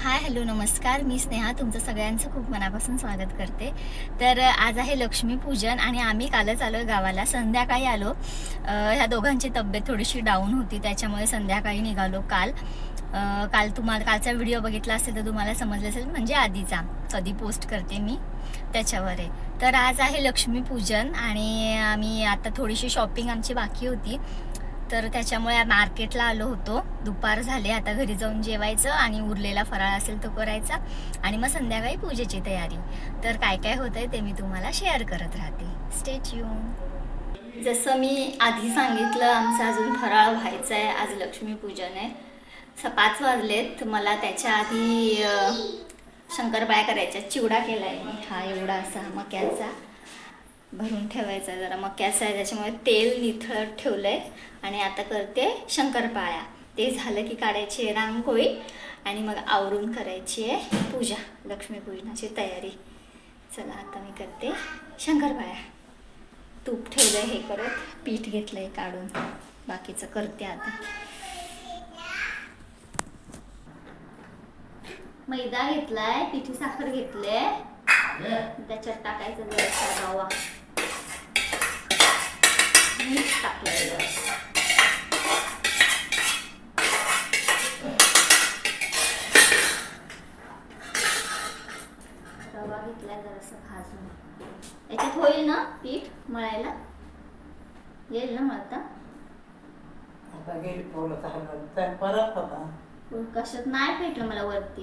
Hi hello नमस्कार, मी स्नेहा तुमचं सगळ्यांचं खूप मनापासून स्वागत करते। तर आज आहे लक्ष्मीपूजन आणि आम्ही कालच आलो गावाला, संध्याकाळी आलो। ह्या दोघांची तब्येत थोडीशी डाऊन होती, त्याच्यामुळे संध्याकाळी निघालो काल तुम्हाला कालचा व्हिडिओ बघितला असेल तर तुम्हाला समजलं असेल, म्हणजे आधीचा कधी पोस्ट करते मी त्याच्यावर आहे। तर आज आहे लक्ष्मीपूजन आणि आम्ही आता थोडीशी शॉपिंग आमची बाकी होती, तर त्याच्यामुळे मार्केटला आलो होतो। दुपार झाले, आता घरी जाऊन जेवायचं आणि उरलेला फराळ असेल तो करायचा आणि मग संध्याकाळी पूजेची तयारी। तर काय काय होतंय ते मी तुम्हाला शेअर करत राहते, स्टे ट्यून। जसं मी आधी सांगितलं, आमचं अजून फराळ व्हायचा आहे। आज लक्ष्मीपूजन आहे, 5 वाजलेत। मला त्याच्या आधी शंकरपाळ्या करायच्या, चिवडा केलाय मी, हा एवढा असा मक्याचा भरून ठेवायचा, जरा मक्याचा आहे त्याच्यामुळे तेल निथळत ठेवलंय आणि आता करते शंकरपाळ्या। ते झालं की काढायची रांगोळी आणि मग आवरून करायची आहे पूजा, लक्ष्मीपूजनाची तयारी। चला आता मी करते शंकरपाळ्या। तूप ठेवलंय हे करत, पीठ घेतलंय काढून, बाकीचं करते आता। मैदा घेतलाय, पिठी साखर घेतले, त्याच्यात टाकायचं जरासा रवा, मीठ टाकलं, रवा घेतलाय जरासा भाजून। याच्यात होईल ना पीठ मळायला, येईल ना मळता? आता गेली बोलत आहे परत होता कशात नाही भेटलं मला वरती,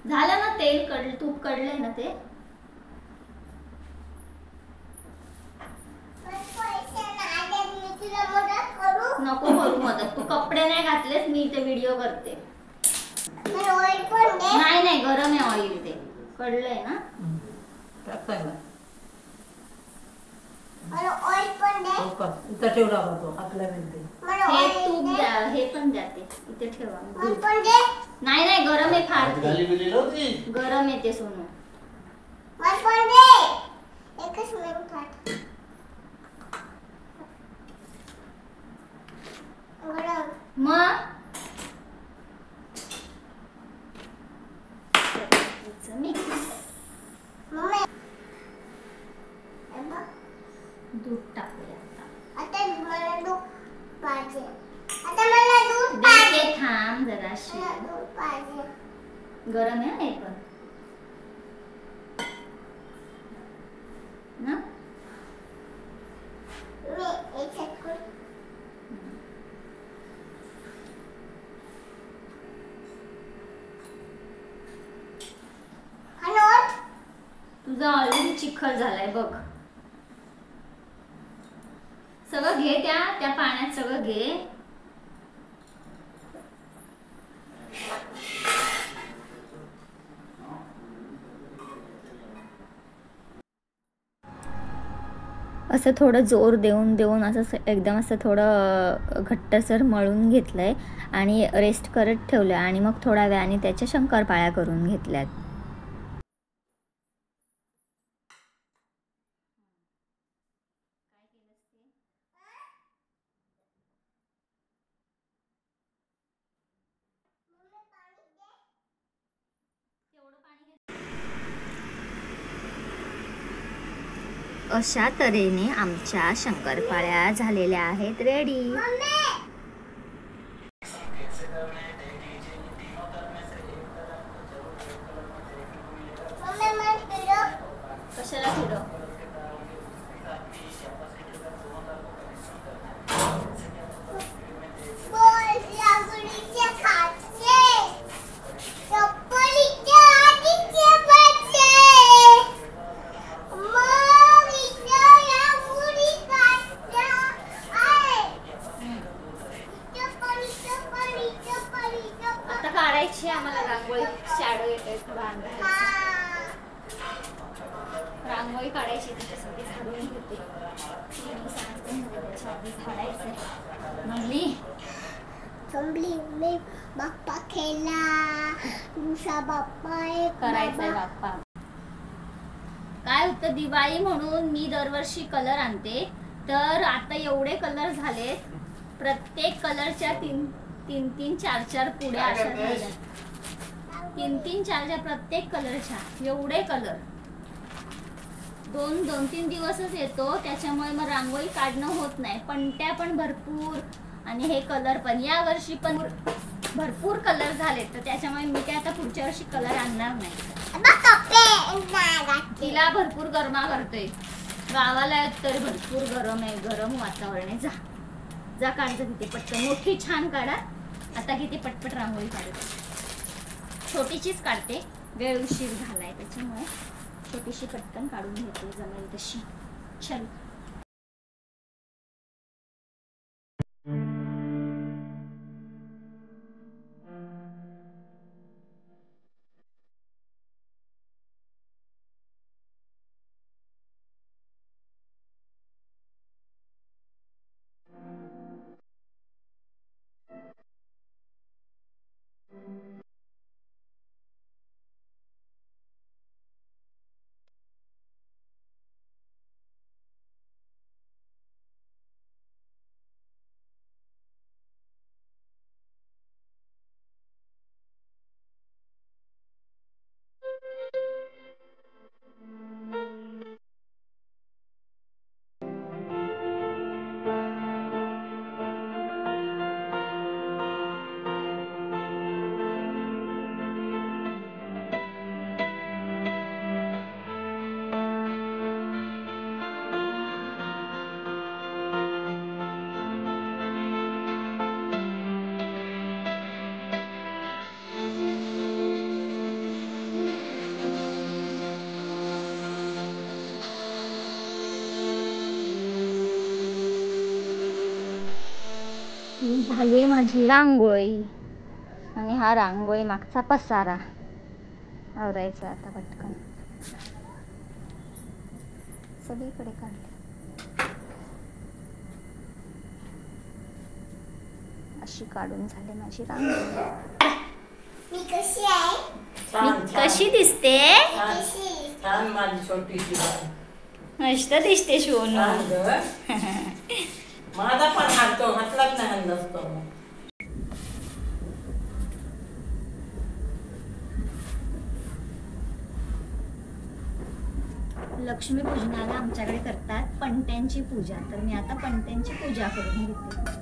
झालं ना तेल कडलं, तूप कडलंय ना ते। नको करू मदत, तू कपडे नाही घातलेस, मी इथे व्हिडिओ करते। नाही नाही गरम आहे ऑइल, ते कडलंय ना। इथं ठेवला होतो आपल्या मध्ये, हे तूप द्या, हे पण द्या, ते इथे ठेवा। नाही नाही गरम आहे फार, गरम आहे ते सोनू। एकच मिनिट मग दूध टाकूया आता मला दूध पाहिजे, आता मला दूध पाहिजे, थांब जराशी, दूध पाहिजे, गरम आहे हे पण ना। मी एक सेकंड, तुझा ऑलरेडी चिखल झालाय बघ, सगळं घे, त्या पाण्यात सगळं घे। असं थोडं जोर देऊन असं एकदम असं थोडं घट्टसर मळून घेतलंय आणि रेस्ट करत ठेवलं आणि मग थोड्या वेळाने त्याच्या शंकरपाळ्या करून घेतल्यात। अशा तऱ्हेने आमच्या शंकरपाळ्या झालेल्या आहेत रेडी। कशाला फिरव? आम्हाला रांगोळी शॅडो येते, रांगोळी काढायची, त्याच्यासाठी झाडून घेते, म्हणली बाप्पा खेळला, दुसरा बाप्पा करायचंय बाप्पा। काय होतं, दिवाळी म्हणून मी दरवर्षी कलर आणते, तर आता एवढे कलर झालेत, प्रत्येक कलरच्या 3-3, 4-4 पुड्या अशा झाल्या। तीन चार प्रत्येक कलरच्या एवढे कलर 2-3 दिवसच येतो, त्याच्यामुळे मग रांगोळी काढणं होत नाही. पणत्या पण भरपूर आणि हे कलर पण या वर्षी पण भरपूर कलर झाले, तर त्याच्यामुळे मी काय आता पुढच्या वर्षी कलर आणणार नाही. तिला भरपूर गरमा करतोय, गावाला तरी भरपूर गरम आहे, गरम वातावरण आहे. जा काढायचं तिथे पटकन, मोठी छान काढा. आता किती पटपट रांगोळी काढते, छोटीशीच काढते, वेळ उशीर झालाय त्याच्यामुळे छोटीशी पटकन काढून घेते जमेल तशी. चल झाली माझी रांगोळी आणि हा रांगोळी मागचा पसारा आवरायचा आता पटकन. सगळीकडे काढले, अशी काढून झाली माझी रांगोळी. मी कशी आहे? मी कशी दिसते? छान माझी छोटीशी मस्त दिसते सोनू. माझा पण हातो हातलाच नाही हात नसतो. लक्ष्मी पूजनाला आमच्याकडे करतात पणत्यांची पूजा, तर मी आता पणत्यांची पूजा करून घेते.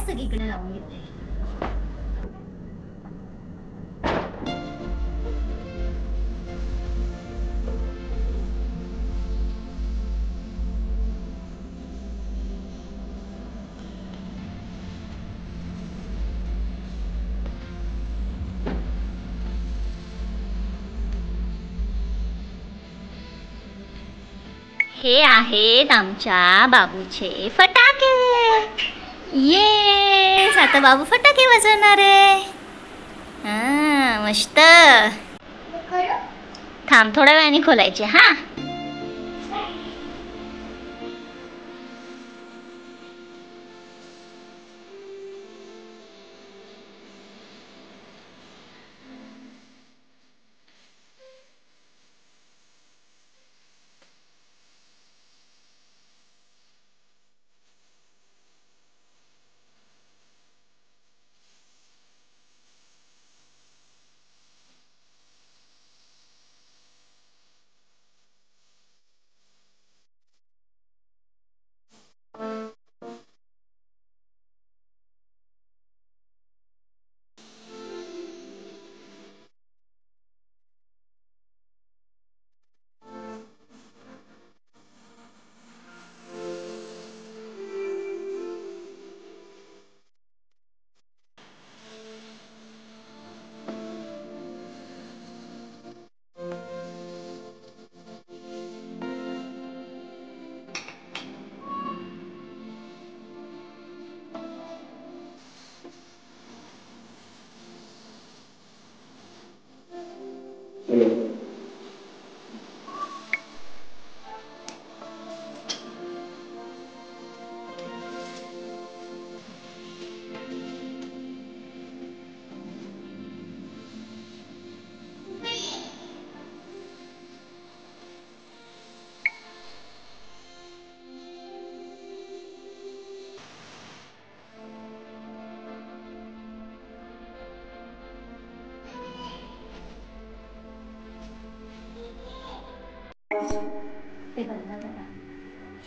सगळीकडे लावून घेते. हे आहेत आमच्या बाबूचे फटाके. ये आता बाबू फटाके वाजवणार आहे. हा मस्त. थांब थोड्या वेळाने खोलायचे. हा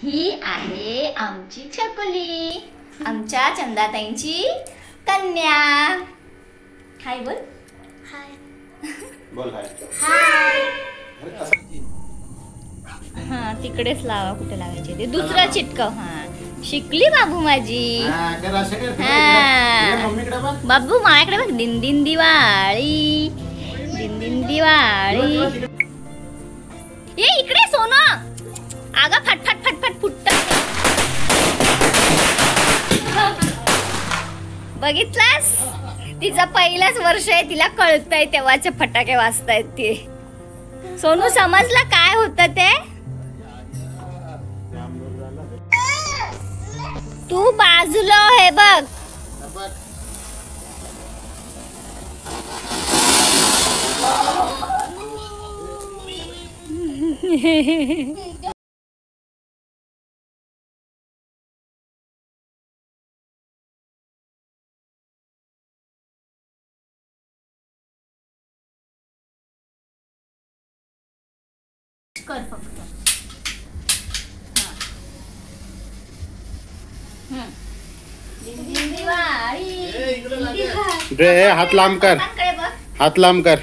ही आहे आमची छकुली, आमच्या चंदाताईंची कन्या. हाय बोल. बोल हाय. हा तिकडेच लावा, कुठे लावायचे ते दुसरं चिटकव. हा शिकली बाबू माझी. बाबू माझ्याकडे बघ. दिन दिन दिवाळी, दिन दिन दिवाळी. ये इकडे सोनं. आगा फटफट फटफट फुटत. बघितलास, तिचं पहिलंच वर्ष आहे, तिला कळतंय तेव्हाचे फटाके वाजतायत ते. सोनू समजलं काय होतं ते. तू बाजूला हे बघ. कर फक्त. हात लांब कर, हात लांब कर.